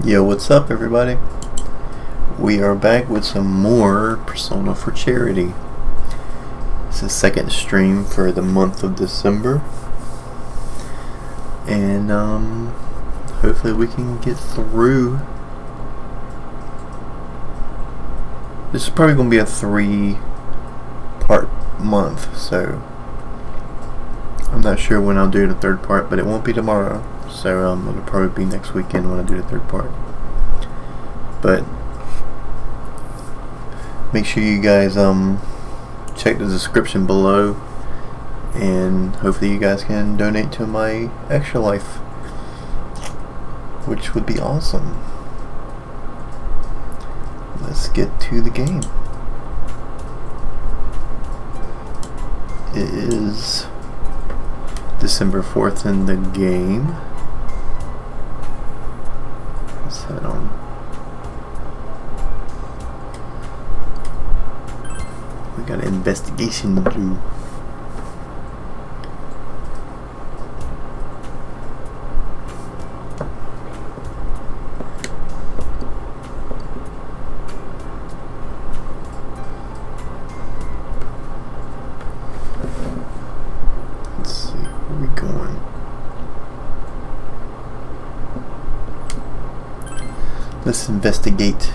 Yo, what's up, everybody? We are back with some more Persona for Charity. It's the second stream for the month of December, and hopefully we can get through. This is probably going to be a 3-part month, so I'm not sure when I'll do the third part, but it won't be tomorrow. So it'll probably be next weekend when I do the third part. But make sure you guys check the description below, and hopefully you guys can donate to my Extra Life, which would be awesome. Let's get to the game. It is December 4th in the game. Let's head on. We got an investigation to do. Let's see, where are we going? Let's investigate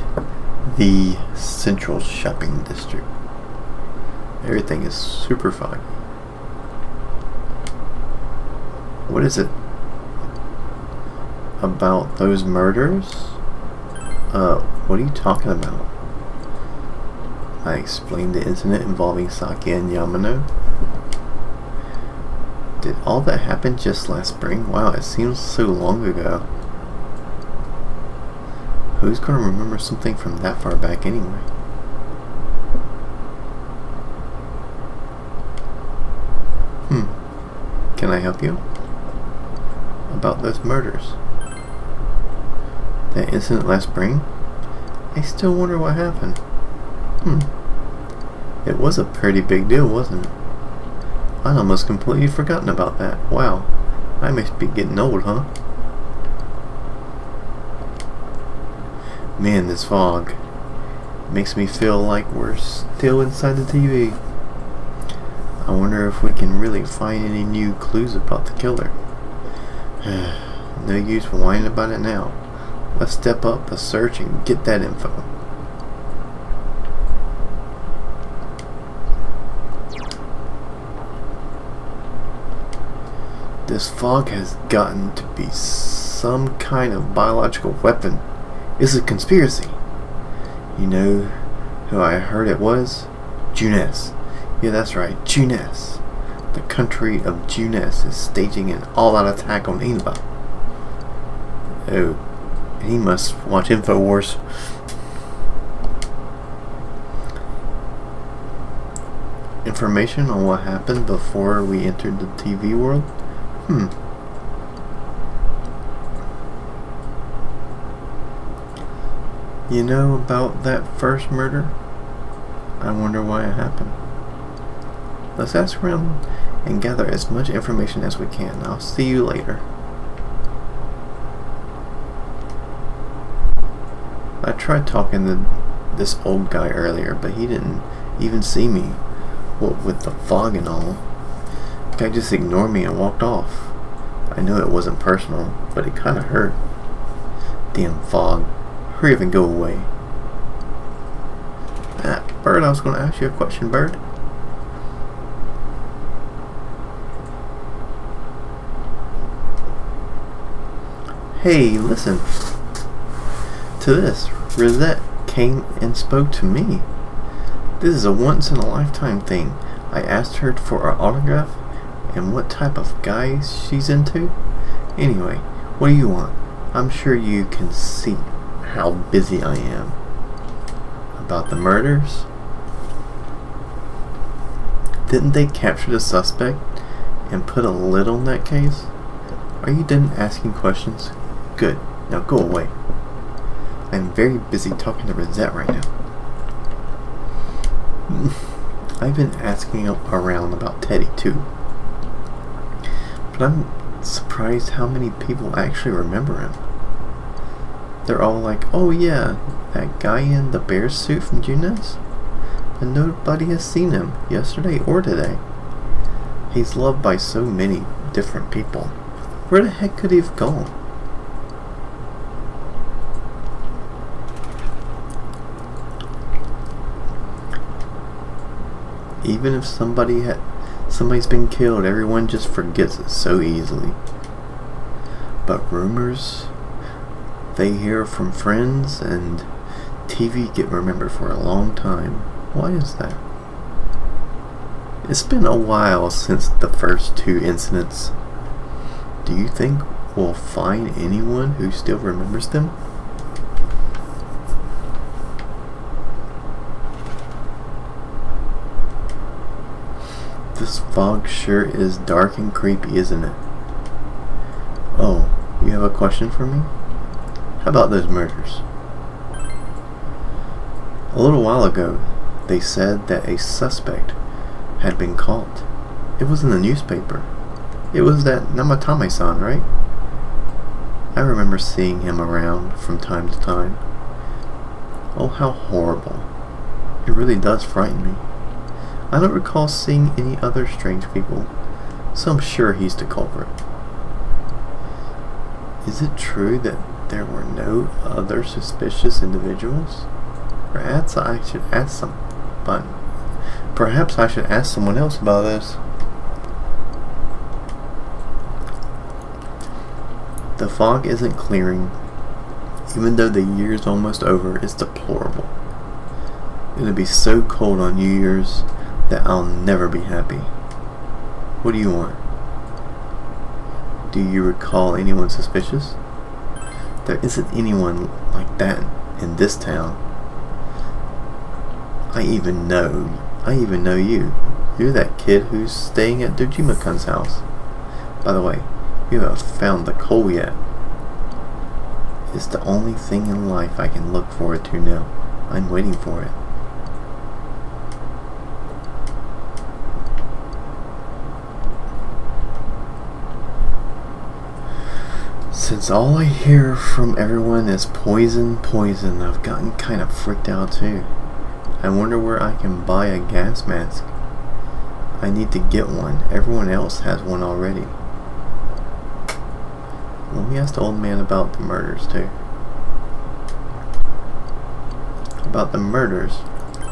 the Central Shopping District. Everything is super foggy. What is it about those murders? What are you talking about? I explained the incident involving Saki and Yamano. Did all that happen just last spring? Wow, it seems so long ago. Who's gonna remember something from that far back anyway? Can I help you? About those murders? That incident last spring? I still wonder what happened. It was a pretty big deal, wasn't it? I'd almost completely forgotten about that. Wow, I must be getting old, huh? Man, this fog makes me feel like we're still inside the TV. I wonder if we can really find any new clues about the killer. No use whining about it now. Let's step up a search and get that info. This fog has gotten to be some kind of biological weapon. It's a conspiracy. You know who I heard it was? Junes. Yeah, that's right, Junes. The country of Junes is staging an all-out attack on Inaba. Oh, he must watch InfoWars. Information on what happened before we entered the TV world? You know about that first murder? I wonder why it happened. Let's ask around and gather as much information as we can. I'll see you later. I tried talking to this old guy earlier, but he didn't even see me. What with the fog and all. The guy just ignored me and walked off. I know it wasn't personal, but it kinda hurt. Damn fog. Hurry up and go away. Bird, I was gonna ask you a question, Bird. Hey, listen to this. Rosette came and spoke to me. This is a once-in-a-lifetime thing. I asked her for her autograph and what type of guy she's into. Anyway, what do you want? I'm sure you can see how busy I am. About the murders? Didn't they capture the suspect and put a lid on that case? Are you done asking questions? Good. Now go away. I'm very busy talking to Rosette right now. I've been asking around about Teddy too. But I'm surprised how many people actually remember him. They're all like, oh yeah, that guy in the bear suit from June's? And nobody has seen him yesterday or today. He's loved by so many different people. Where the heck could he have gone? Even if somebody's been killed, everyone just forgets it so easily. But rumors they hear from friends and TV get remembered for a long time. Why is that? It's been a while since the first 2 incidents. Do you think we'll find anyone who still remembers them? This fog sure is dark and creepy, isn't it? Oh, you have a question for me? How about those murders? A little while ago, they said that a suspect had been caught. It was in the newspaper. It was that Namatame-san, right? I remember seeing him around from time to time. Oh, how horrible. It really does frighten me. I don't recall seeing any other strange people, so I'm sure he's the culprit. Is it true that there were no other suspicious individuals? Perhaps I should ask someone else about this. The fog isn't clearing. Even though the year's almost over, it's deplorable. It'll be so cold on New Year's that I'll never be happy. What do you want? Do you recall anyone suspicious? There isn't anyone like that in this town. I even know you. You're that kid who's staying at Dojima-kun's house. By the way, you haven't found the coal yet. It's the only thing in life I can look forward to now. I'm waiting for it. Since all I hear from everyone is poison, I've gotten kind of freaked out too. I wonder where I can buy a gas mask. I need to get one. Everyone else has one already. Let me ask the old man about the murders too. About the murders?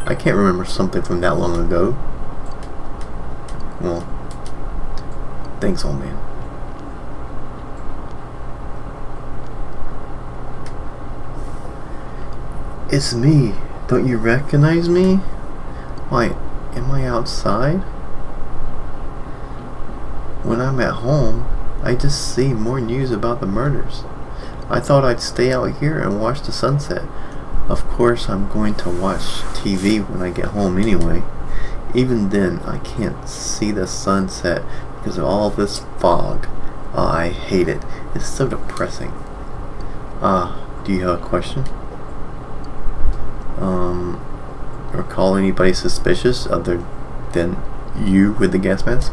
I can't remember something from that long ago. Well, thanks, old man. It's me. Don't you recognize me? Why, am I outside? When I'm at home, I just see more news about the murders. I thought I'd stay out here and watch the sunset. Of course, I'm going to watch TV when I get home anyway. Even then, I can't see the sunset because of all this fog. Oh, I hate it. It's so depressing. Do you have a question? Recall anybody suspicious other than you with the gas mask?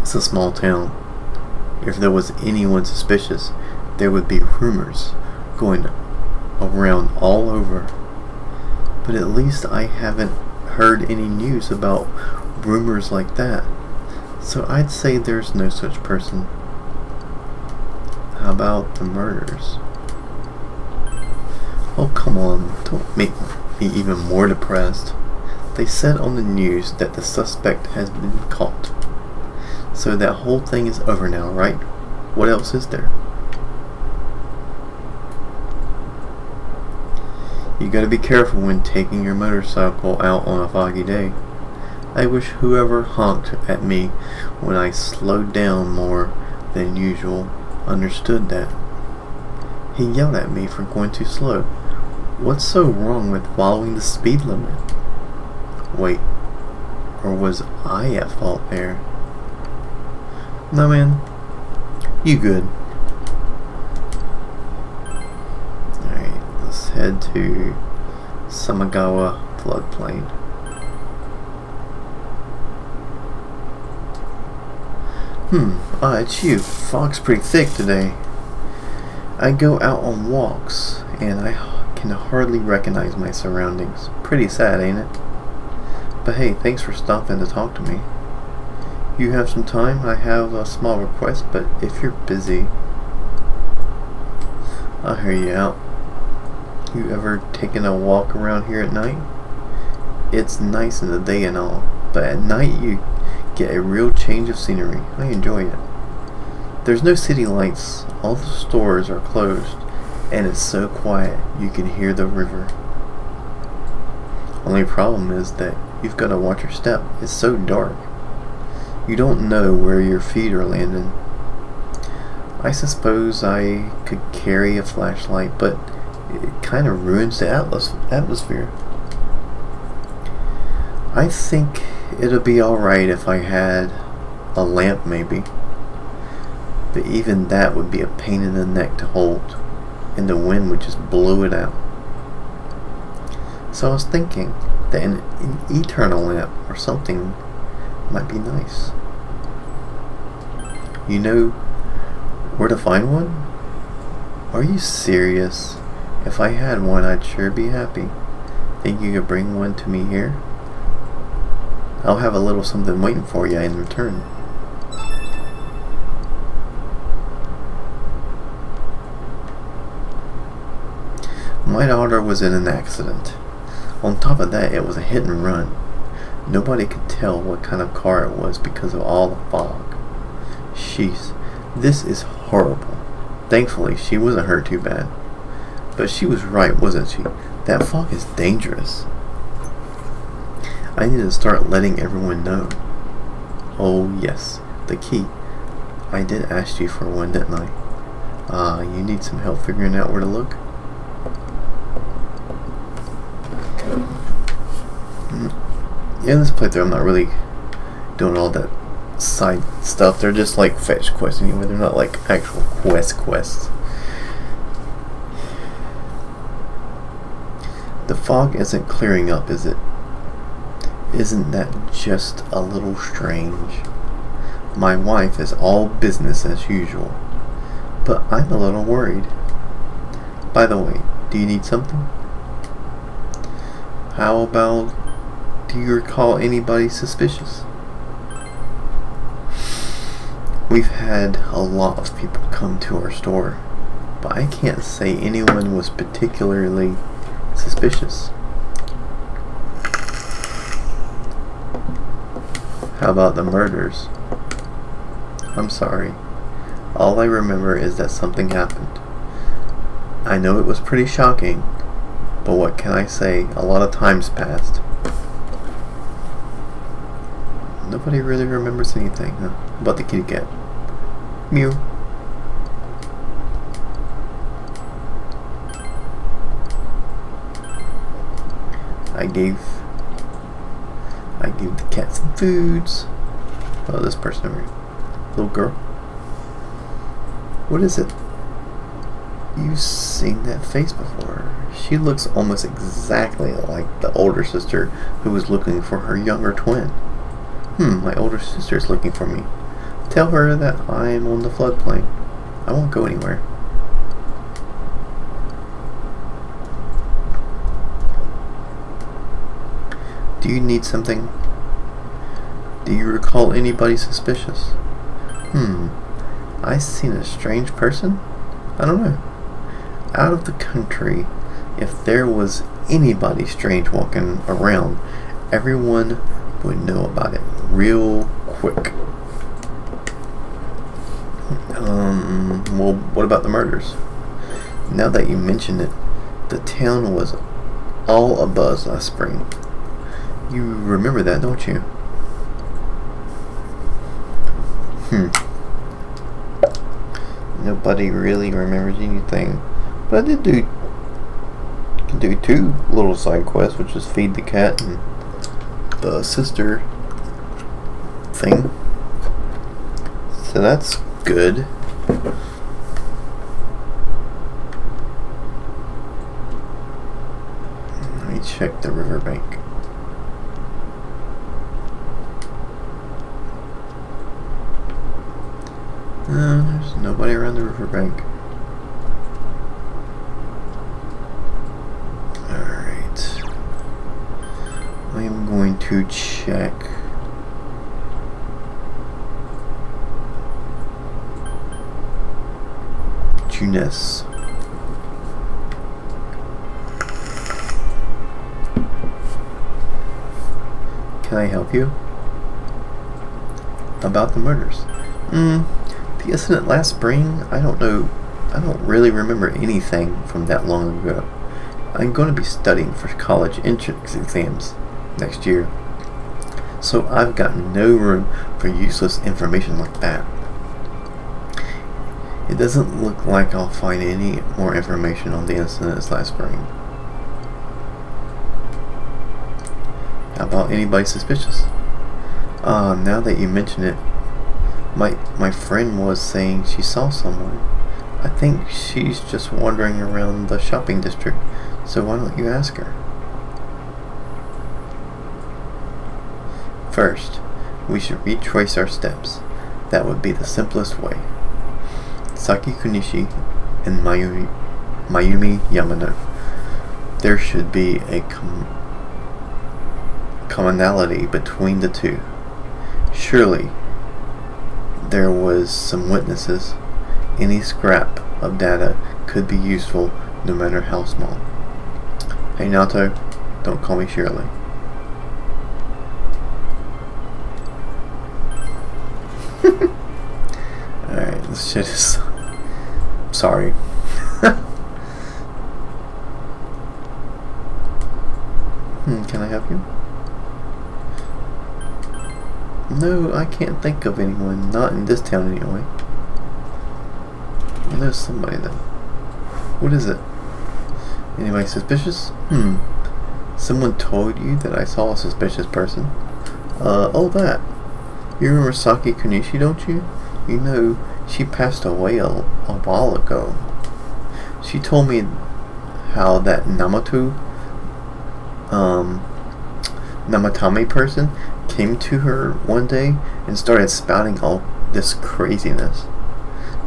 It's a small town. If there was anyone suspicious, there would be rumors going around all over. But at least I haven't heard any news about rumors like that. So I'd say there's no such person. How about the murders? Oh, come on, don't make me even more depressed. They said on the news that the suspect has been caught. So that whole thing is over now, right? What else is there? You gotta be careful when taking your motorcycle out on a foggy day. I wish whoever honked at me when I slowed down more than usual understood that. He yelled at me for going too slow. What's so wrong with following the speed limit? Wait, or was I at fault there? No, man, you good. Alright, let's head to Samagawa floodplain. It's you. Fog's pretty thick today. I go out on walks and I can hardly recognize my surroundings. Pretty sad, ain't it? But hey, thanks for stopping to talk to me. You have some time? I have a small request, but if you're busy, I'll hear you out. You ever taken a walk around here at night? It's nice in the day and all, but at night you get a real change of scenery. I enjoy it. There's no city lights, all the stores are closed, and it's so quiet you can hear the river. Only problem is that you've got to watch your step. It's so dark. You don't know where your feet are landing. I suppose I could carry a flashlight, but it kind of ruins the atmosphere. I think it'll be alright if I had a lamp maybe. But even that would be a pain in the neck to hold, and the wind would just blow it out. So I was thinking that an eternal lamp or something might be nice. You know where to find one? Are you serious? If I had one, I'd sure be happy. Think you could bring one to me here? I'll have a little something waiting for you in return. My daughter was in an accident. On top of that, it was a hit and run. Nobody could tell what kind of car it was because of all the fog. Sheesh, this is horrible. Thankfully, she wasn't hurt too bad. But she was right, wasn't she? That fog is dangerous. I need to start letting everyone know. Oh yes, the key. I did ask you for one, didn't I? You need some help figuring out where to look? Yeah, in this playthrough I'm not really doing all that side stuff. They're just like fetch quests anyway. They're not like actual quests. The fog isn't clearing up, is it? Isn't that just a little strange? My wife is all business as usual, but I'm a little worried. By the way, do you need something? How about, do you recall anybody suspicious? We've had a lot of people come to our store, but I can't say anyone was particularly suspicious. How about the murders? I'm sorry. All I remember is that something happened. I know it was pretty shocking, but what can I say? A lot of time's passed. Nobody really remembers anything, huh? About the kitty cat. Mew. I gave the cat some foods. Oh, this person over here. Little girl. What is it? You've seen that face before. She looks almost exactly like the older sister who was looking for her younger twin. My older sister is looking for me. Tell her that I'm on the floodplain. I won't go anywhere. Do you need something? Do you recall anybody suspicious? I seen a strange person? I don't know. Out of the country, if there was anybody strange walking around, everyone would know about it real quick. Well, what about the murders? Now that you mention it, the town was all abuzz last spring. You remember that, don't you? Nobody really remembers anything. But I did do two little side quests, which is feed the cat and the sister thing. So that's good. Let me check the riverbank. There's nobody around the riverbank. to check. Juness. Can I help you? About the murders. The incident last spring, I don't know. I don't really remember anything from that long ago. I'm going to be studying for college entrance exams next year, so I've got no room for useless information like that. It doesn't look like I'll find any more information on the incidents last spring. How about anybody suspicious? Now that you mention it, my friend was saying she saw someone. I think she's just wandering around the shopping district, so why don't you ask her? First, we should retrace our steps. That would be the simplest way. Saki Kunishi and Mayumi Yamano. There should be a commonality between the two. Surely, there was some witnesses. Any scrap of data could be useful, no matter how small. Hey Nato, don't call me Shirley. Alright, this shit is... Sorry. Can I help you? No, I can't think of anyone. Not in this town anyway. Well, there's somebody though. What is it? Anybody suspicious? Someone told you that I saw a suspicious person? Oh that. You remember Saki Kunishi, don't you? You know, she passed away a while ago. She told me how that Namatame person came to her one day and started spouting all this craziness.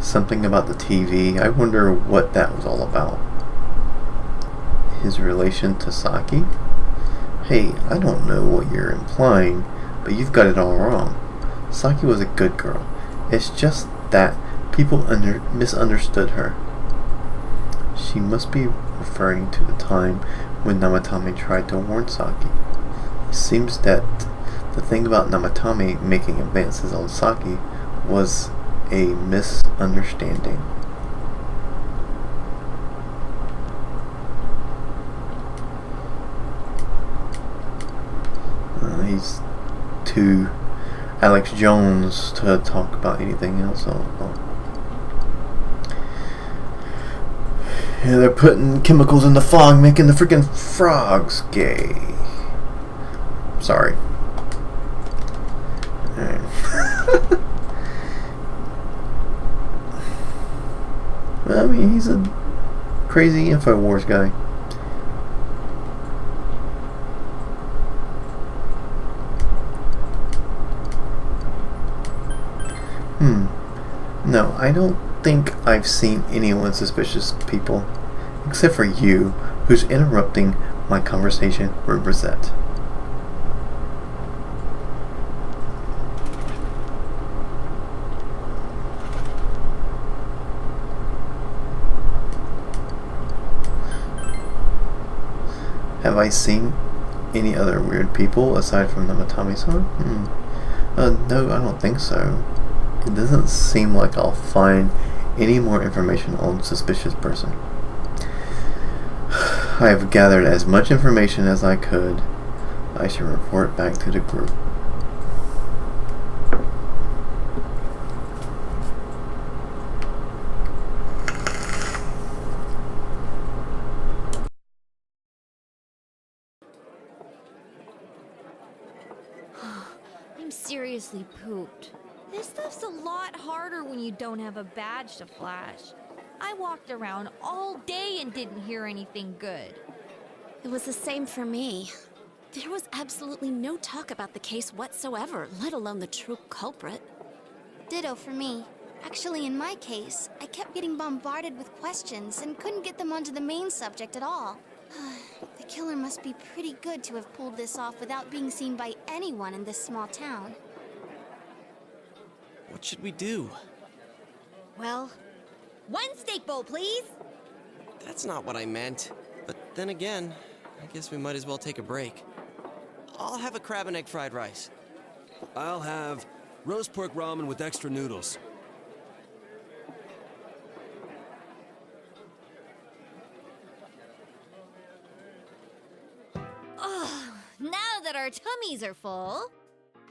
Something about the TV. I wonder what that was all about. His relation to Saki? Hey, I don't know what you're implying, but you've got it all wrong. Saki was a good girl. It's just that people misunderstood her. She must be referring to the time when Namatame tried to warn Saki. It seems that the thing about Namatame making advances on Saki was a misunderstanding. He's too Alex Jones to talk about anything else. Yeah, they're putting chemicals in the fog, making the freaking frogs gay. Sorry. Alright. I mean, he's a crazy InfoWars guy. No, I don't think I've seen anyone suspicious people, except for you, who's interrupting my conversation with Rosette. Have I seen any other weird people aside from Namatame-san? No, I don't think so. It doesn't seem like I'll find any more information on suspicious person. I have gathered as much information as I could. I should report back to the group. I'm seriously pooped. This stuff's a lot harder when you don't have a badge to flash. I walked around all day and didn't hear anything good. It was the same for me. There was absolutely no talk about the case whatsoever, let alone the true culprit. Ditto for me. Actually, in my case, I kept getting bombarded with questions and couldn't get them onto the main subject at all. The killer must be pretty good to have pulled this off without being seen by anyone in this small town. What should we do? Well, one steak bowl, please. That's not what I meant. But then again, I guess we might as well take a break. I'll have a crab and egg fried rice. I'll have roast pork ramen with extra noodles. Now that our tummies are full,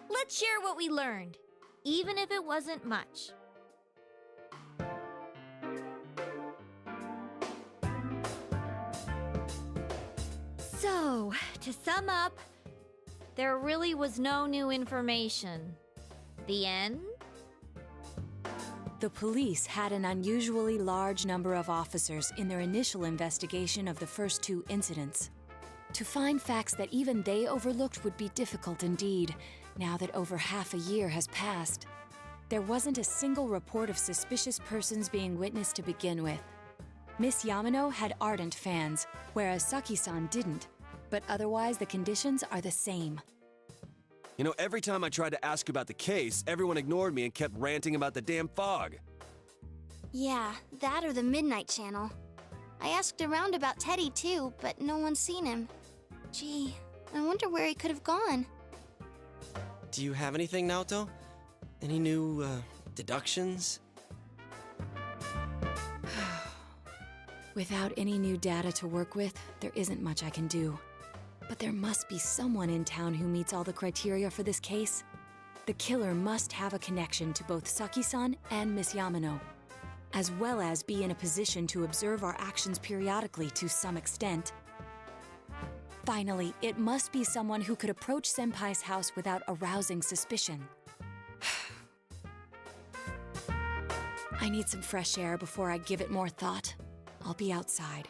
let's share what we learned, even if it wasn't much. So, to sum up, there really was no new information. The end? The police had an unusually large number of officers in their initial investigation of the first two incidents. To find facts that even they overlooked would be difficult indeed, now that over half a year has passed. There wasn't a single report of suspicious persons being witnessed to begin with. Miss Yamano had ardent fans, whereas Saki-san didn't, but otherwise the conditions are the same. You know, every time I tried to ask about the case, everyone ignored me and kept ranting about the damn fog. Yeah, that or the Midnight Channel. I asked around about Teddy too, but no one's seen him. Gee, I wonder where he could have gone. Do you have anything, Naoto? Any new, deductions? Without any new data to work with, there isn't much I can do. But there must be someone in town who meets all the criteria for this case. The killer must have a connection to both Saki-san and Miss Yamano, as well as be in a position to observe our actions periodically to some extent. Finally, it must be someone who could approach Senpai's house without arousing suspicion. I need some fresh air before I give it more thought. I'll be outside.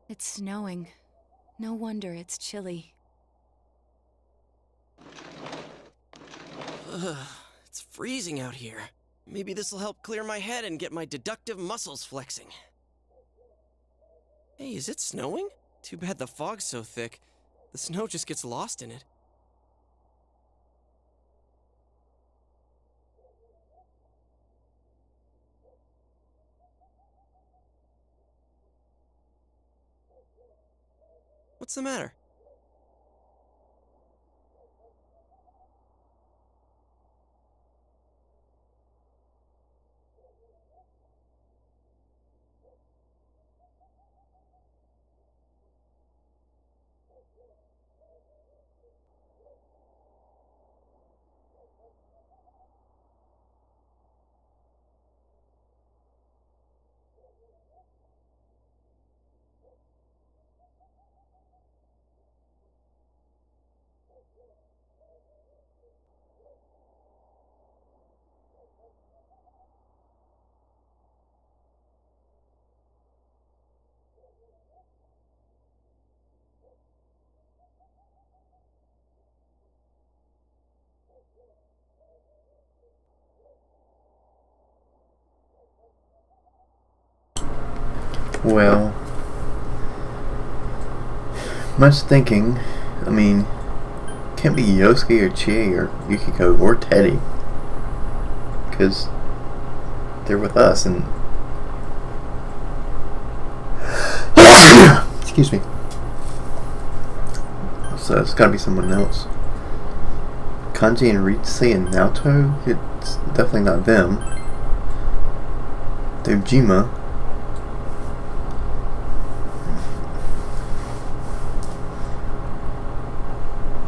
It's snowing. No wonder it's chilly. Ugh, it's freezing out here. Maybe this'll help clear my head and get my deductive muscles flexing. Hey, is it snowing? Too bad the fog's so thick. The snow just gets lost in it. What's the matter? Well, much thinking. I mean, can't be Yosuke or Chie or Yukiko or Teddy, because they're with us and excuse me. So it's gotta be someone else. Kanji and Ritsu and Naoto, it's definitely not them. Dojima.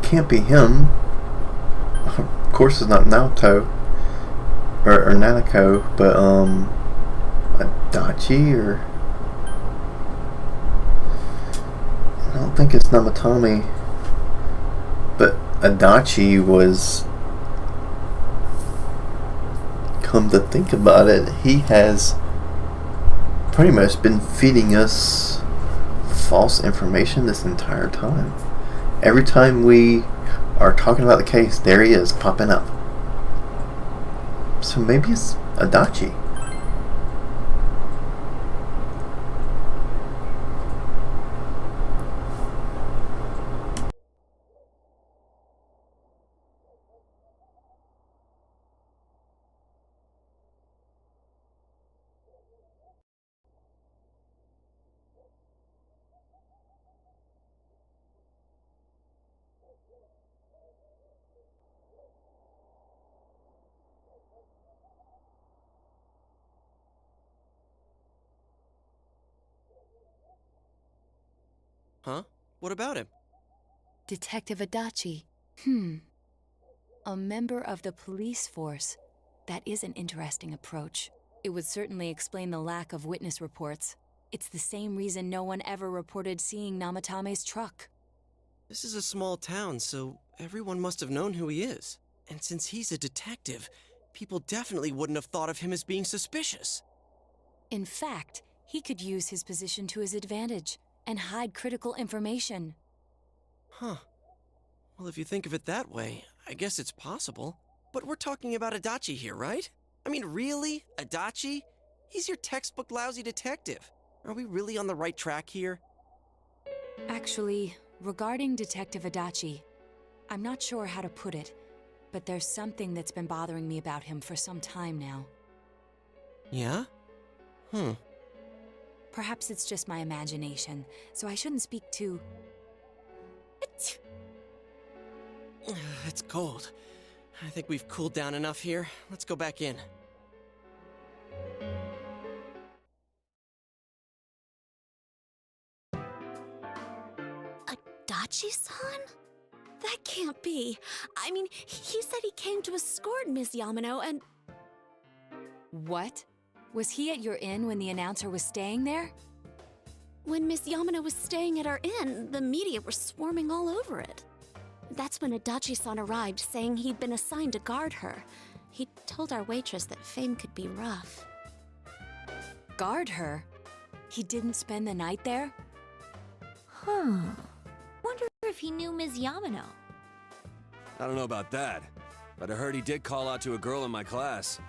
Can't be him. Of course it's not Naoto or Nanako, but Adachi or I don't think it's Namatami, but Adachi was, come to think about it, he has pretty much been feeding us false information this entire time. Every time we are talking about the case, there he is popping up. So maybe it's Adachi. Huh? What about him? Detective Adachi. A member of the police force. That is an interesting approach. It would certainly explain the lack of witness reports. It's the same reason no one ever reported seeing Namatame's truck. This is a small town, so everyone must have known who he is. And since he's a detective, people definitely wouldn't have thought of him as being suspicious. In fact, he could use his position to his advantage and hide critical information. Huh. Well, if you think of it that way, I guess it's possible. But we're talking about Adachi here, right? I mean, really? Adachi? He's your textbook lousy detective. Are we really on the right track here? Actually, regarding Detective Adachi, I'm not sure how to put it, but there's something that's been bothering me about him for some time now. Yeah? Perhaps it's just my imagination, so I shouldn't speak too... It's cold. I think we've cooled down enough here. Let's go back in. Adachi-san? That can't be. I mean, he said he came to escort Miss Yamano and... What? Was he at your inn when the announcer was staying there? When Miss Yamano was staying at our inn, the media were swarming all over it. That's when Adachi-san arrived, saying he'd been assigned to guard her. He told our waitress that fame could be rough. Guard her? He didn't spend the night there? Wonder if he knew Ms. Yamano. I don't know about that, but I heard he did call out to a girl in my class.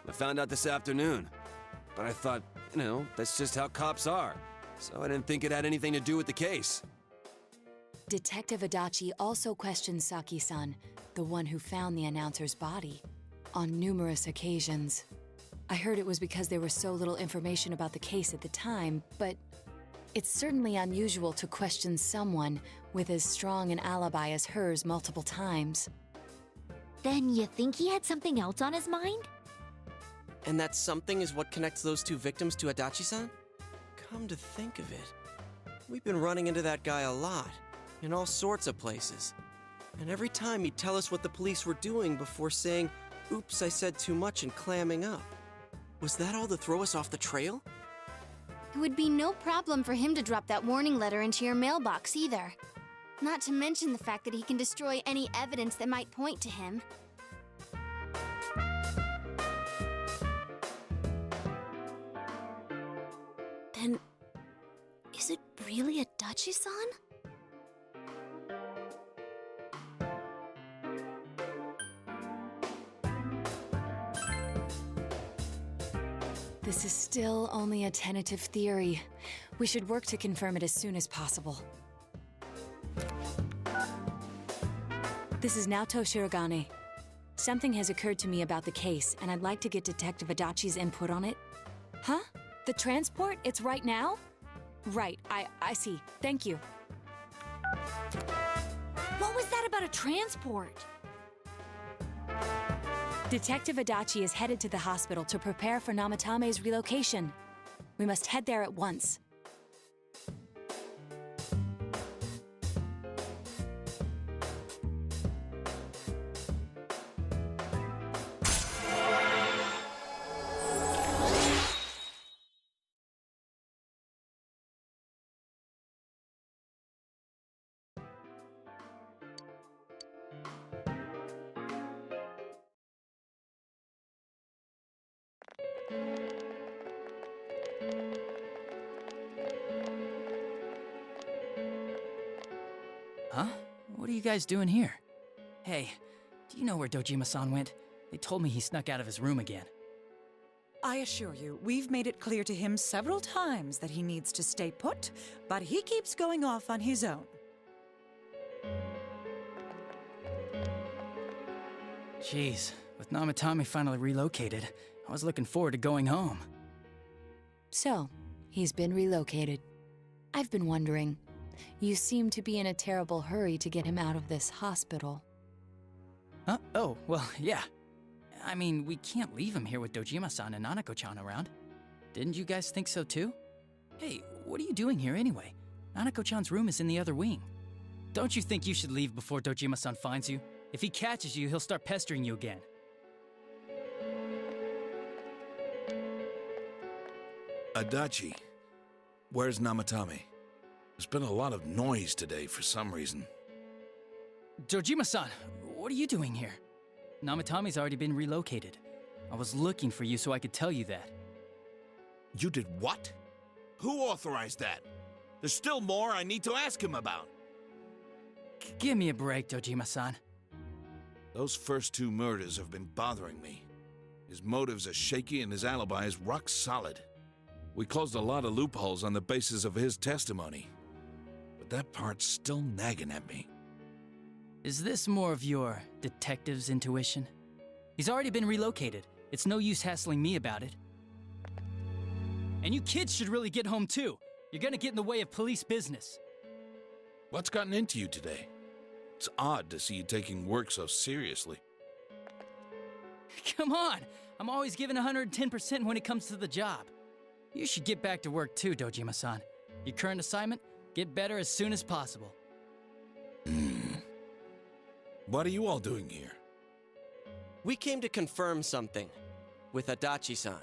I found out this afternoon. But I thought, that's just how cops are. So I didn't think it had anything to do with the case. Detective Adachi also questioned Saki-san, the one who found the announcer's body, on numerous occasions. I heard it was because there was so little information about the case at the time, but it's certainly unusual to question someone with as strong an alibi as hers multiple times. Then you think he had something else on his mind? And that something is what connects those two victims to Adachi-san? Come to think of it, we've been running into that guy a lot, in all sorts of places. And every time he'd tell us what the police were doing before saying, "Oops, I said too much," and clamming up. Was that all to throw us off the trail? It would be no problem for him to drop that warning letter into your mailbox either. Not to mention the fact that he can destroy any evidence that might point to him. Then, is it really Adachi-san? This is still only a tentative theory. We should work to confirm it as soon as possible. This is Naoto Shirogane. Something has occurred to me about the case, and I'd like to get Detective Adachi's input on it. Huh? The transport? It's right now? Right, I see. Thank you. What was that about a transport? Detective Adachi is headed to the hospital to prepare for Namatame's relocation. We must head there at once. Huh? What are you guys doing here? Hey, do you know where Dojima-san went? They told me he snuck out of his room again. I assure you, we've made it clear to him several times that he needs to stay put, but he keeps going off on his own. Jeez, with Namatame finally relocated, I was looking forward to going home. So, he's been relocated. I've been wondering. You seem to be in a terrible hurry to get him out of this hospital. Huh? Oh, well, yeah. I mean, we can't leave him here with Dojima-san and Nanako-chan around. Didn't you guys think so too? Hey, what are you doing here anyway? Nanako-chan's room is in the other wing. Don't you think you should leave before Dojima-san finds you? If he catches you, he'll start pestering you again. Adachi, where's Namatame? There's been a lot of noise today for some reason. Dojima-san, what are you doing here? Namatame's already been relocated. I was looking for you so I could tell you that. You did what? Who authorized that? There's still more I need to ask him about. Give me a break, Dojima-san. Those first two murders have been bothering me. His motives are shaky and his alibi is rock solid. We closed a lot of loopholes on the basis of his testimony. But that part's still nagging at me. Is this more of your detective's intuition? He's already been relocated. It's no use hassling me about it. And you kids should really get home too. You're gonna get in the way of police business. What's gotten into you today? It's odd to see you taking work so seriously. Come on! I'm always giving 110% when it comes to the job. You should get back to work too, Dojima-san. Your current assignment? Get better as soon as possible. What are you all doing here? We came to confirm something with Adachi-san.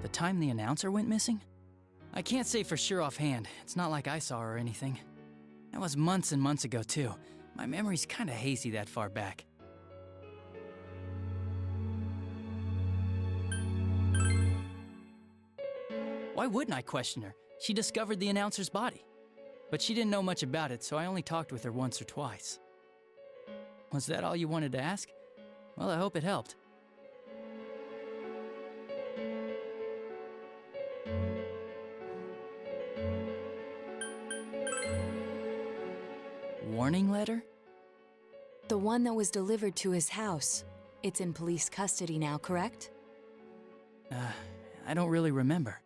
The time the announcer went missing? I can't say for sure offhand. It's not like I saw her or anything. That was months and months ago too. My memory's kinda hazy that far back. Why wouldn't I question her? She discovered the announcer's body. But she didn't know much about it, so I only talked with her once or twice. Was that all you wanted to ask? Well, I hope it helped. Warning letter? The one that was delivered to his house. It's in police custody now, correct? I don't really remember.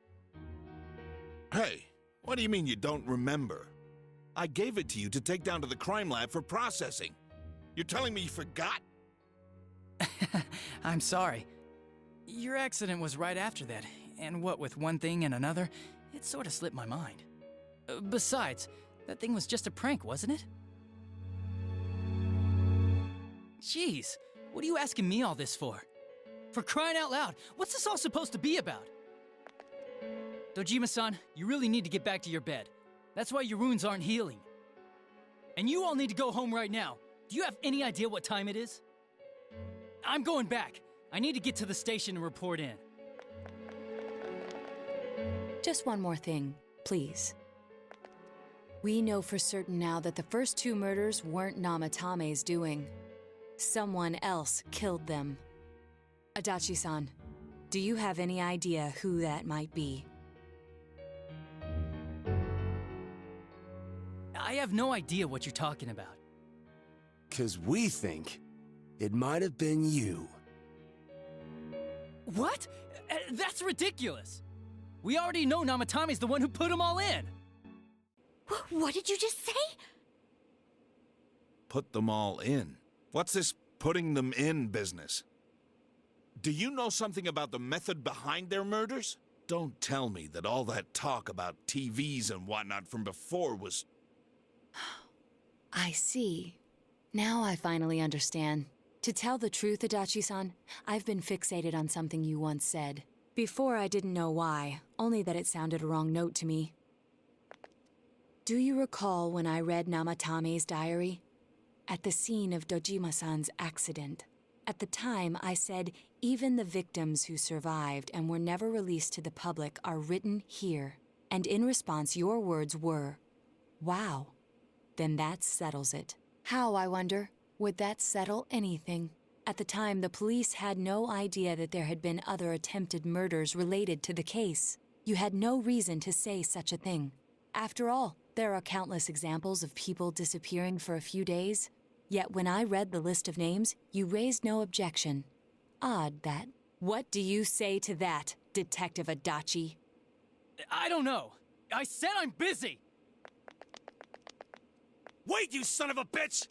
Hey, what do you mean you don't remember? I gave it to you to take down to the crime lab for processing. You're telling me you forgot? I'm sorry. Your accident was right after that, and what with one thing and another, it sort of slipped my mind. Besides, that thing was just a prank, wasn't it? Jeez, what are you asking me all this for? For crying out loud, what's this all supposed to be about? Dojima-san, you really need to get back to your bed. That's why your wounds aren't healing. And you all need to go home right now. Do you have any idea what time it is? I'm going back. I need to get to the station and report in. Just one more thing, please. We know for certain now that the first two murders weren't Namatame's doing. Someone else killed them. Adachi-san, do you have any idea who that might be? I have no idea what you're talking about. 'Cause we think it might have been you. What? That's ridiculous! We already know Namatame's the one who put them all in! What did you just say? Put them all in. What's this putting them in business? Do you know something about the method behind their murders? Don't tell me that all that talk about TVs and whatnot from before was... I see. Now I finally understand. To tell the truth, Adachi-san, I've been fixated on something you once said. Before I didn't know why, only that it sounded a wrong note to me. Do you recall when I read Namatame's diary? At the scene of Dojima-san's accident, At the time, I said, even the victims who survived and were never released to the public are written here. And in response, your words were, wow. Then that settles it. How, I wonder, would that settle anything? At the time, the police had no idea that there had been other attempted murders related to the case. You had no reason to say such a thing. After all, there are countless examples of people disappearing for a few days. Yet when I read the list of names, you raised no objection. Odd that. What do you say to that, Detective Adachi? I don't know. I said I'm busy! Wait, you son of a bitch!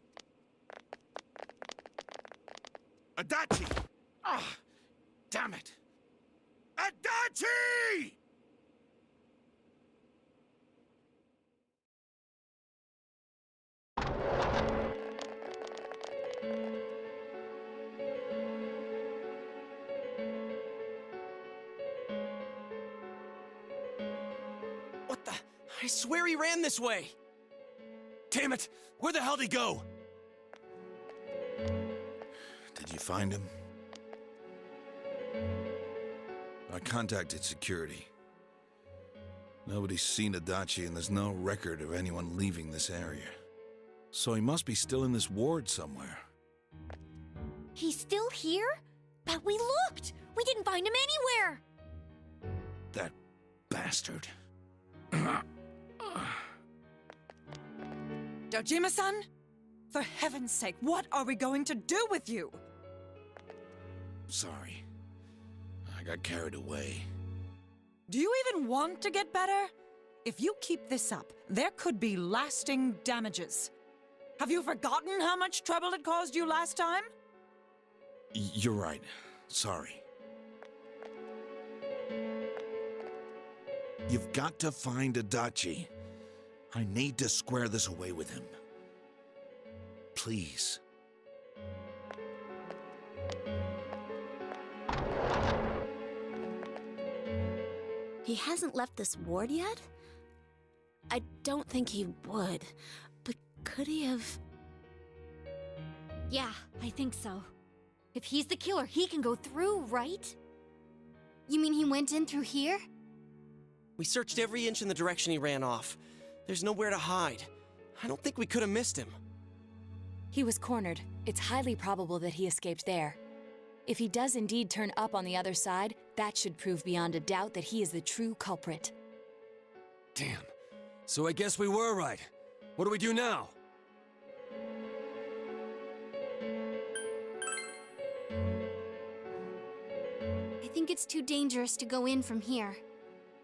Adachi! Ah! Damn it! Adachi! What the? I swear he ran this way! Damn it! Where the hell'd he go? Did you find him? I contacted security. Nobody's seen Adachi and there's no record of anyone leaving this area. So he must be still in this ward somewhere. He's still here? But we looked! We didn't find him anywhere! That bastard. Dojima-san? For heaven's sake, what are we going to do with you? Sorry. I got carried away. Do you even want to get better? If you keep this up, there could be lasting damages. Have you forgotten how much trouble it caused you last time? You're right. Sorry. You've got to find Adachi. I need to square this away with him. Please. He hasn't left this ward yet? I don't think he would, but could he have... Yeah, I think so. If he's the killer, he can go through, right? You mean he went in through here? We searched every inch in the direction he ran off. There's nowhere to hide. I don't think we could have missed him. He was cornered. It's highly probable that he escaped there. If he does indeed turn up on the other side, that should prove beyond a doubt that he is the true culprit. Damn. So I guess we were right. What do we do now? I think it's too dangerous to go in from here.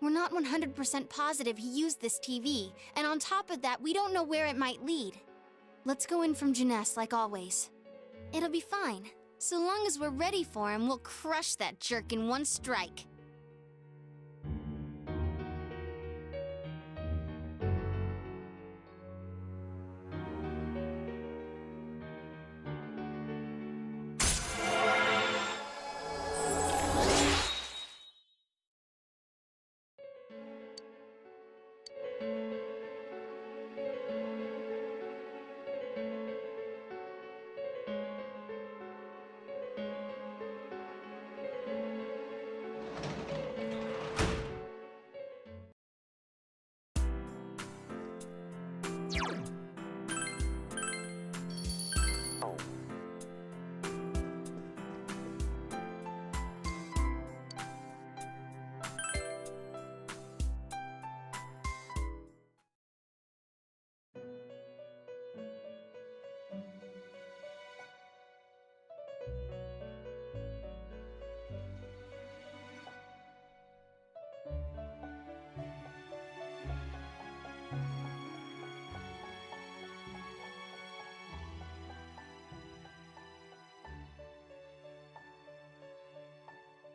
We're not 100% positive he used this TV, and on top of that, we don't know where it might lead. Let's go in from Jeunesse like always. It'll be fine. So long as we're ready for him, we'll crush that jerk in one strike.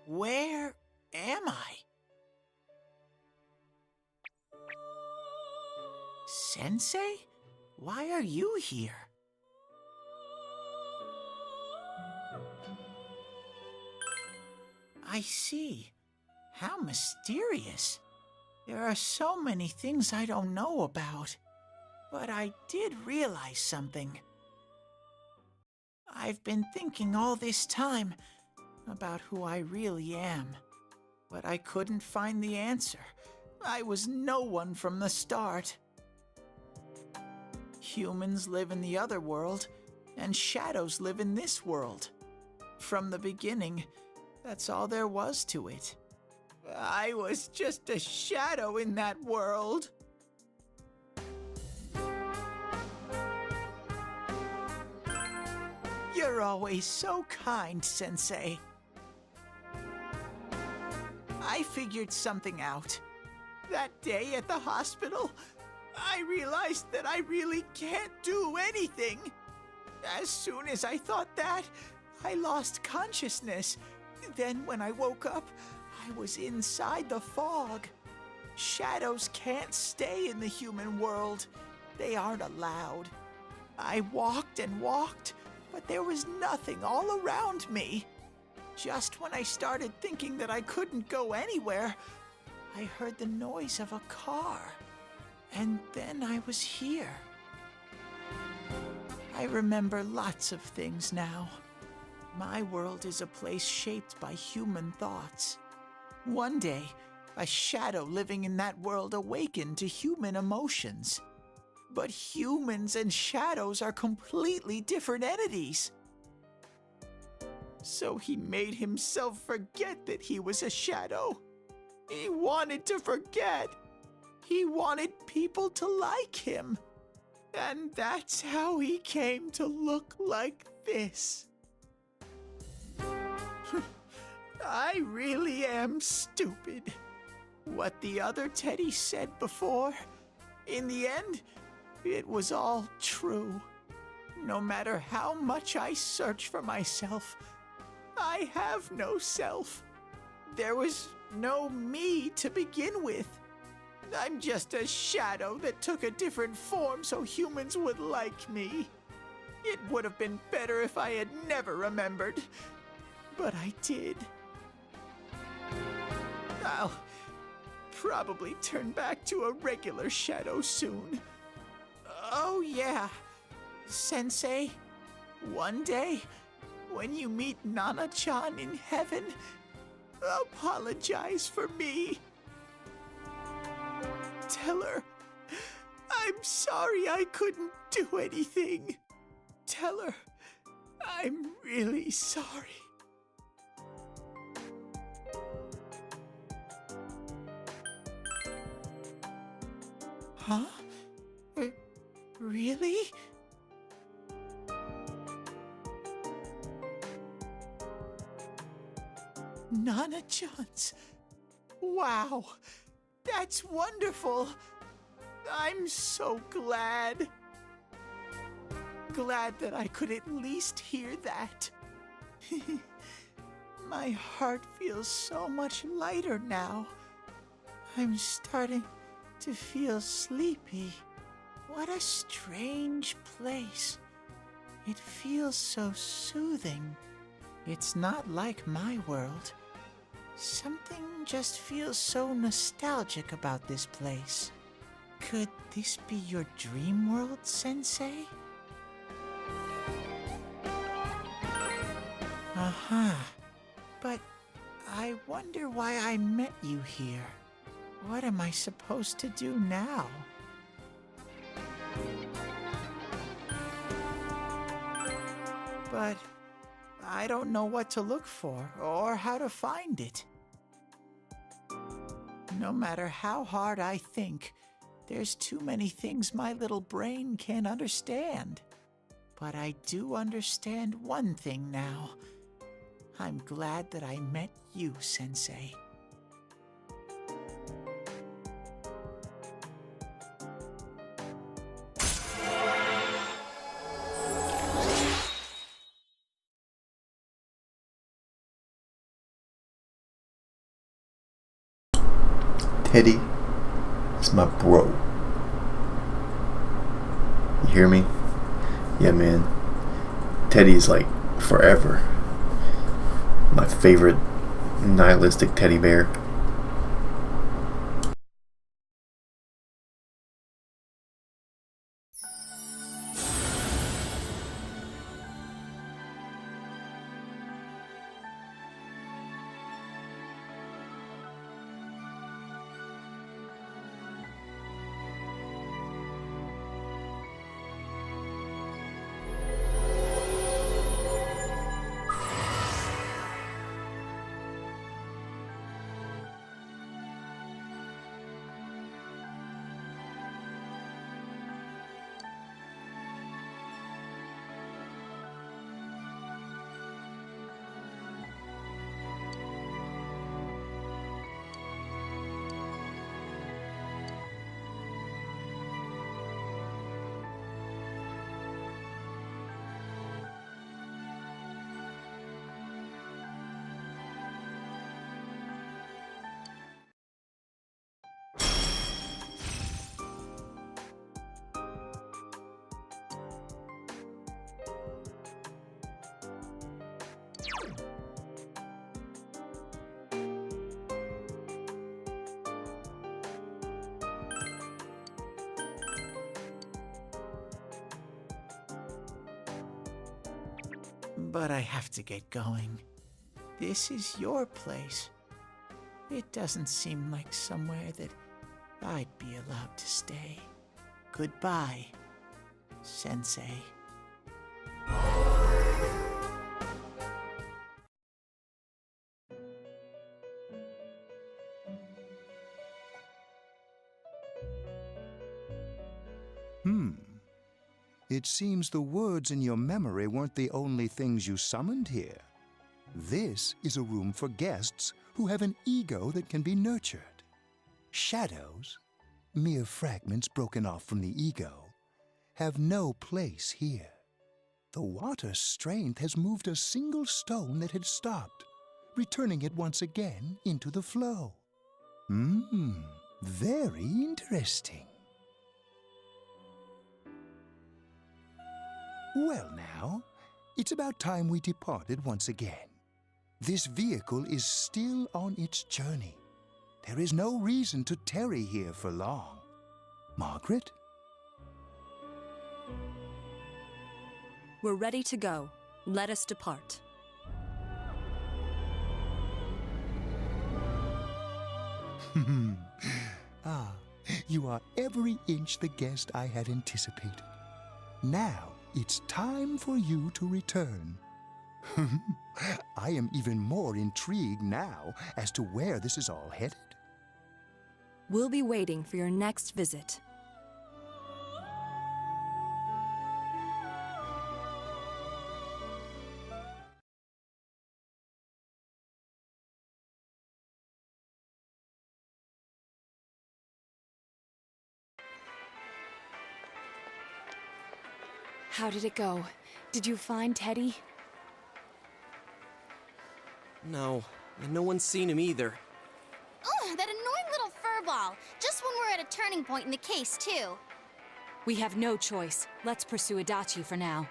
Where am I? Sensei? Why are you here? I see. How mysterious. There are so many things I don't know about. But I did realize something. I've been thinking all this time about who I really am, but I couldn't find the answer. I was no one from the start. Humans live in the other world, and shadows live in this world. From the beginning, that's all there was to it. I was just a shadow in that world. You're always so kind, Sensei. I figured something out. That day at the hospital, I realized that I really can't do anything. As soon as I thought that, I lost consciousness. Then when I woke up, I was inside the fog. Shadows can't stay in the human world. They aren't allowed. I walked and walked, but there was nothing all around me. Just when I started thinking that I couldn't go anywhere, I heard the noise of a car. And then I was here. I remember lots of things now. My world is a place shaped by human thoughts. One day, a shadow living in that world awakened to human emotions. But humans and shadows are completely different entities. So he made himself forget that he was a shadow. He wanted to forget. He wanted people to like him. And that's how he came to look like this. I really am stupid. What the other Teddy said before, in the end, it was all true. No matter how much I search for myself, I have no self. There was no me to begin with. I'm just a shadow that took a different form so humans would like me. It would have been better if I had never remembered, but I did. I'll probably turn back to a regular shadow soon. Oh yeah, Sensei, one day, when you meet Nana-chan in heaven, apologize for me. Tell her, I'm sorry I couldn't do anything. Tell her, I'm really sorry. Huh? Really? Nana-chan's. Wow, that's wonderful. I'm so glad. Glad that I could at least hear that. My heart feels so much lighter now. I'm starting to feel sleepy. What a strange place. It feels so soothing. It's not like my world. Something just feels so nostalgic about this place. Could this be your dream world, Sensei? But I wonder why I met you here. What am I supposed to do now? But I don't know what to look for or how to find it. No matter how hard I think, there's too many things my little brain can't understand. But I do understand one thing now. I'm glad that I met you, Sensei. Teddy is my bro. You hear me? Yeah, man. Teddy's like forever. My favorite nihilistic teddy bear. But I have to get going. This is your place. It doesn't seem like somewhere that I'd be allowed to stay. Goodbye, Sensei. It seems the words in your memory weren't the only things you summoned here. This is a room for guests who have an ego that can be nurtured. Shadows, mere fragments broken off from the ego, have no place here. The water's strength has moved a single stone that had stopped, returning it once again into the flow. Very interesting. Well now, it's about time we departed once again. This vehicle is still on its journey. There is no reason to tarry here for long. Margaret? We're ready to go. Let us depart. You are every inch the guest I had anticipated. Now, it's time for you to return. I am even more intrigued now as to where this is all headed. We'll be waiting for your next visit. How did it go? Did you find Teddy? No, and no one's seen him either. Oh, that annoying little furball! Just when we're at a turning point in the case, too. We have no choice. Let's pursue Adachi for now.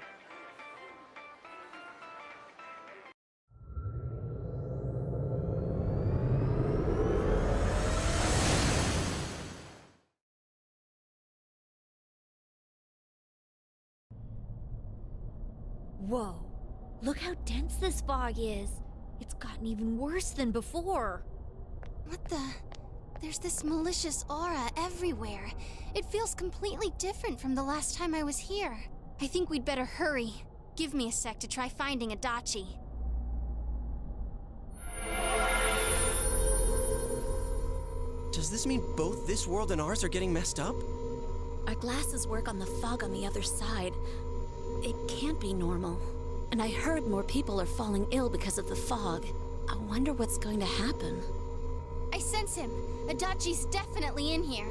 Whoa, look how dense this fog is. It's gotten even worse than before. What the? There's this malicious aura everywhere. It feels completely different from the last time I was here. I think we'd better hurry. Give me a sec to try finding Adachi. Does this mean both this world and ours are getting messed up? Our glasses work on the fog on the other side. It can't be normal. And I heard more people are falling ill because of the fog. I wonder what's going to happen. I sense him. Adachi's definitely in here.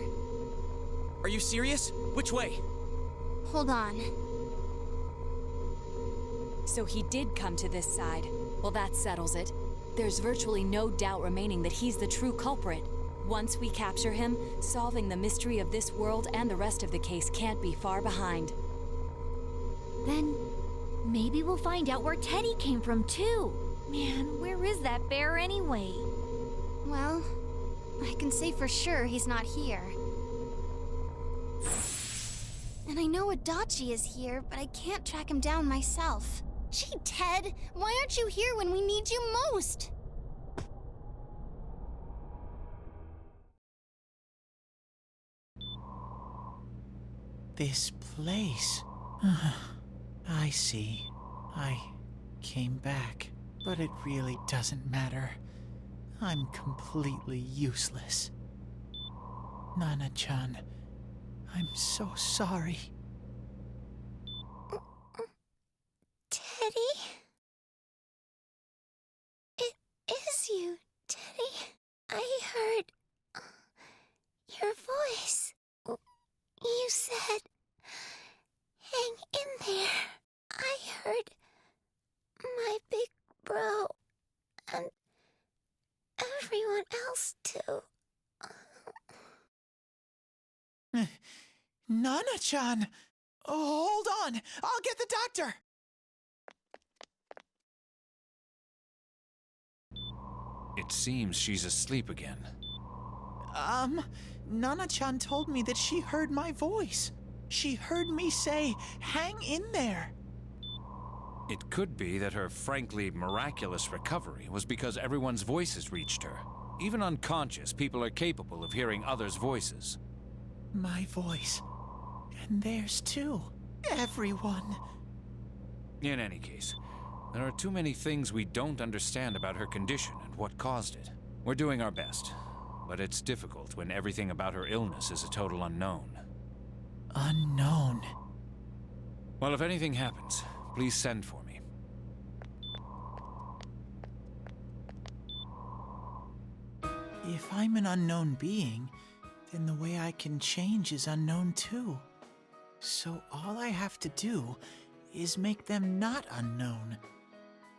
Are you serious? Which way? Hold on. So he did come to this side. Well, that settles it. There's virtually no doubt remaining that he's the true culprit. Once we capture him, solving the mystery of this world and the rest of the case can't be far behind. Then maybe we'll find out where Teddy came from, too. Man, where is that bear anyway? Well, I can say for sure he's not here. And I know Adachi is here, but I can't track him down myself. Gee, Ted, why aren't you here when we need you most? This place. I see. I came back, but it really doesn't matter. I'm completely useless. Nana-chan, I'm so sorry. Teddy? It is you, Teddy. I heard your voice. You said, hang in there. I heard my big bro and everyone else too. Nana-chan! Oh, hold on! I'll get the doctor! It seems she's asleep again. Nana-chan told me that she heard my voice. She heard me say, "Hang in there." It could be that her frankly miraculous recovery was because everyone's voices reached her. Even unconscious, people are capable of hearing others' voices. My voice. And theirs too. Everyone. In any case, there are too many things we don't understand about her condition and what caused it. We're doing our best, but it's difficult when everything about her illness is a total unknown. Unknown. Well, if anything happens, please send for me. If I'm an unknown being, then the way I can change is unknown too. So all I have to do is make them not unknown.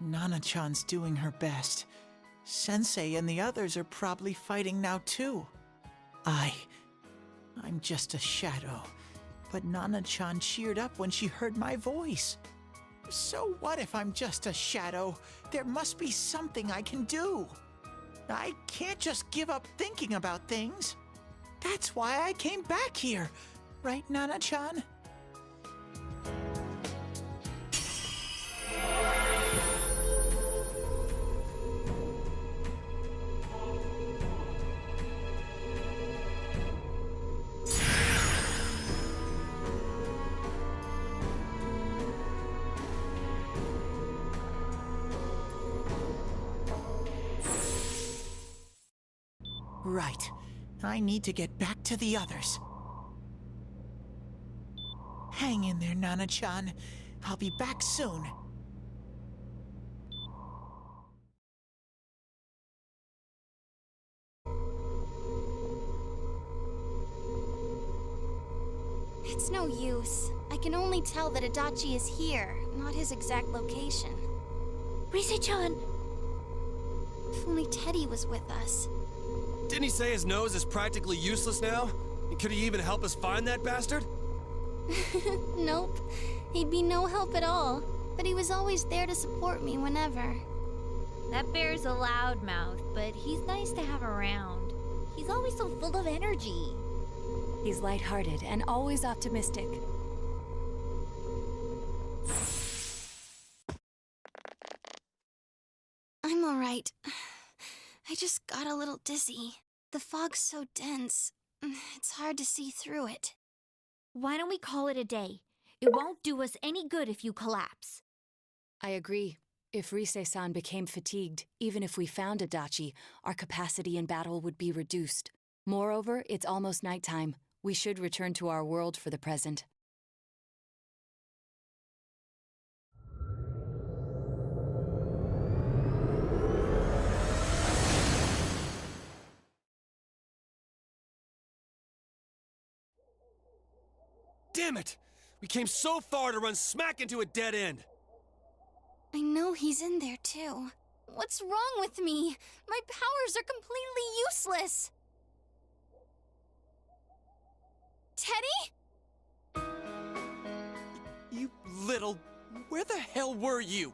Nana-chan's doing her best. Sensei and the others are probably fighting now too. I'm just a shadow. But Nana-chan cheered up when she heard my voice. So what if I'm just a shadow? There must be something I can do. I can't just give up thinking about things. That's why I came back here. Right, Nana-chan? Right. I need to get back to the others. Hang in there, Nana-chan. I'll be back soon. It's no use. I can only tell that Adachi is here, not his exact location. Rise-chan! If only Teddy was with us. Didn't he say his nose is practically useless now? And could he even help us find that bastard? Nope. He'd be no help at all. But he was always there to support me whenever. That bear's a loudmouth, but he's nice to have around. He's always so full of energy. He's lighthearted and always optimistic. I'm alright. I just got a little dizzy. The fog's so dense, it's hard to see through it. Why don't we call it a day? It won't do us any good if you collapse. I agree. If Rise-san became fatigued, even if we found Adachi, our capacity in battle would be reduced. Moreover, it's almost nighttime. We should return to our world for the present. Damn it! We came so far to run smack into a dead end! I know he's in there too. What's wrong with me? My powers are completely useless. Teddy? You little... Where the hell were you?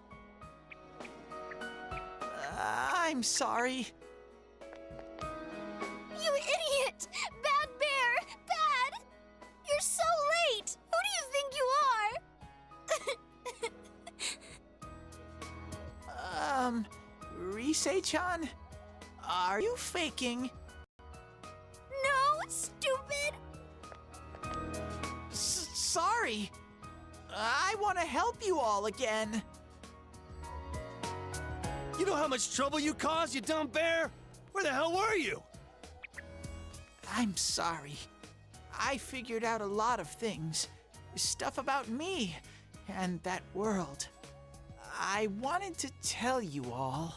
I'm sorry. You idiot! Bad bear! Bad! You're so late! Who do you think you are? Rise-chan? Are you faking? No, stupid! Sorry. I want to help you all again. You know how much trouble you caused, you dumb bear? Where the hell were you? I'm sorry. I figured out a lot of things. Stuff about me and that world. I wanted to tell you all.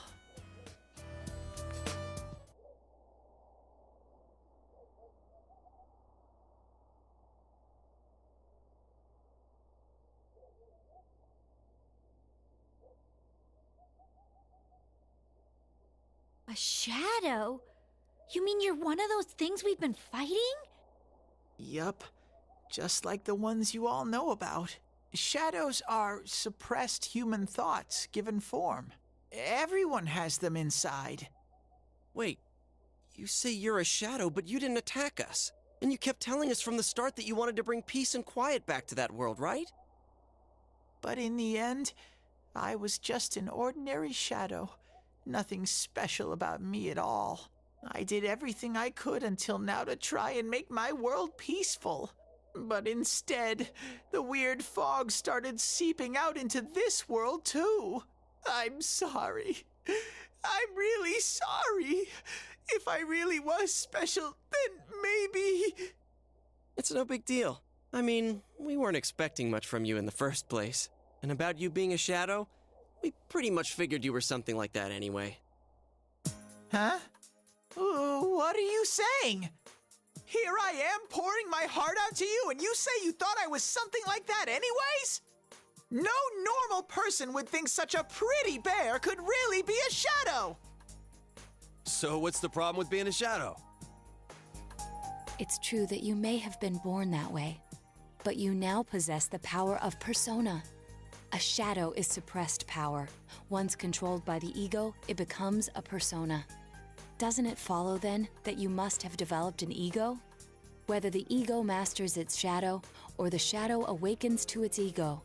A shadow? You mean you're one of those things we've been fighting? Yup. Just like the ones you all know about. Shadows are suppressed human thoughts given form. Everyone has them inside. Wait, you say you're a shadow, but you didn't attack us. And you kept telling us from the start that you wanted to bring peace and quiet back to that world, right? But in the end, I was just an ordinary shadow. Nothing special about me at all. I did everything I could until now to try and make my world peaceful. But instead, the weird fog started seeping out into this world too. I'm sorry. I'm really sorry. If I really was special, then maybe... It's no big deal. I mean, we weren't expecting much from you in the first place. And about you being a shadow, we pretty much figured you were something like that anyway. Huh? What are you saying? Here I am pouring my heart out to you, and you say you thought I was something like that anyways? No normal person would think such a pretty bear could really be a shadow! So what's the problem with being a shadow? It's true that you may have been born that way, but you now possess the power of persona. A shadow is suppressed power. Once controlled by the ego, it becomes a persona. Doesn't it follow, then, that you must have developed an ego? Whether the ego masters its shadow, or the shadow awakens to its ego.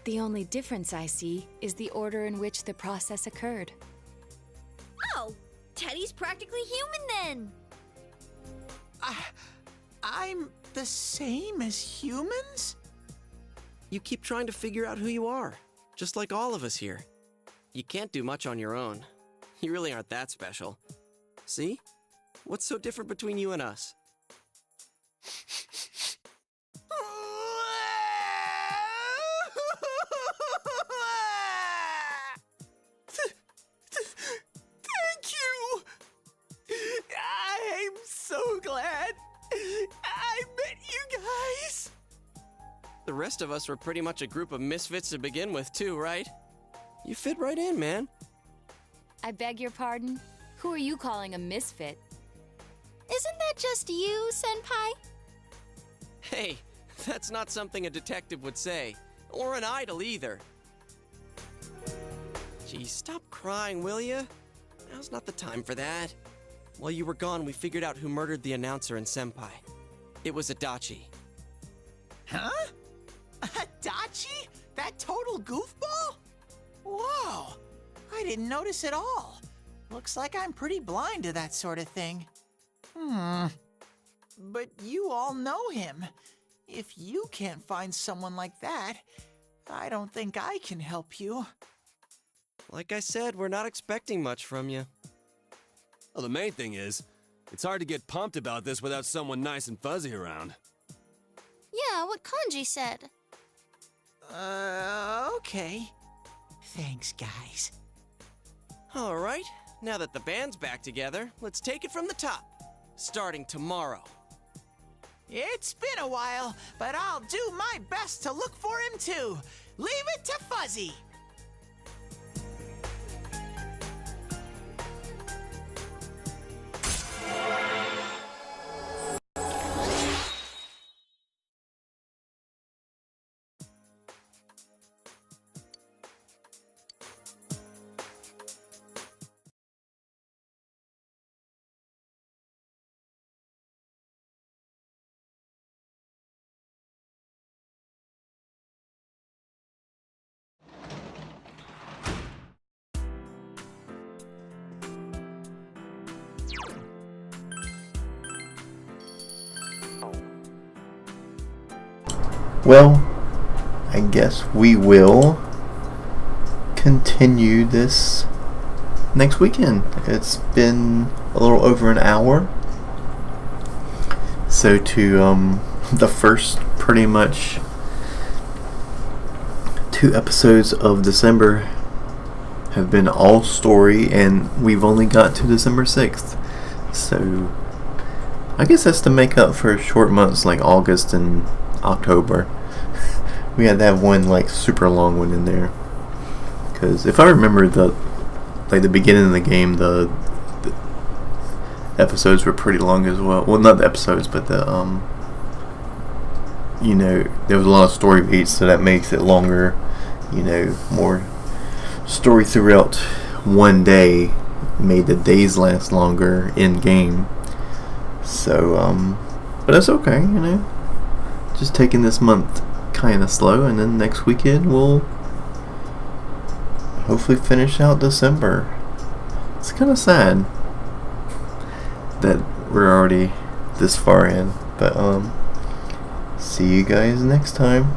The only difference I see is the order in which the process occurred. Oh, Teddy's practically human then. I'm the same as humans? You keep trying to figure out who you are, just like all of us here. You can't do much on your own. You really aren't that special. See? What's so different between you and us? Thank you! I'm so glad I met you guys! The rest of us were pretty much a group of misfits to begin with, too, right? You fit right in, man. I beg your pardon? Who are you calling a misfit? Isn't that just you, Senpai? Hey, that's not something a detective would say. Or an idol, either. Geez, stop crying, will ya? Now's not the time for that. While you were gone, we figured out who murdered the announcer and Senpai. It was Adachi. Huh? Adachi? That total goofball? Whoa! I didn't notice at all. Looks like I'm pretty blind to that sort of thing. But you all know him. If you can't find someone like that, I don't think I can help you. Like I said, we're not expecting much from you. Well, the main thing is, it's hard to get pumped about this without someone nice and fuzzy around. Yeah, what Kanji said. Okay. Thanks, guys. All right, now that the band's back together, let's take it from the top. Starting tomorrow. It's been a while, but I'll do my best to look for him too. Leave it to Fuzzy. Well, I guess we will continue this next weekend. It's been a little over an hour. So to the first pretty much 2 episodes of December have been all story, and we've only got to December 6th. So I guess that's to make up for short months like August and October. We had to have one like super long one in there, because if I remember the beginning of the game, the episodes were pretty long as well. Well, not the episodes, but the there was a lot of story beats, so that makes it longer. More story throughout one day made the days last longer in game. So, but that's okay, you know. Just taking this month kind of slow, and then next weekend we'll hopefully finish out December. It's kind of sad that we're already this far in, but see you guys next time.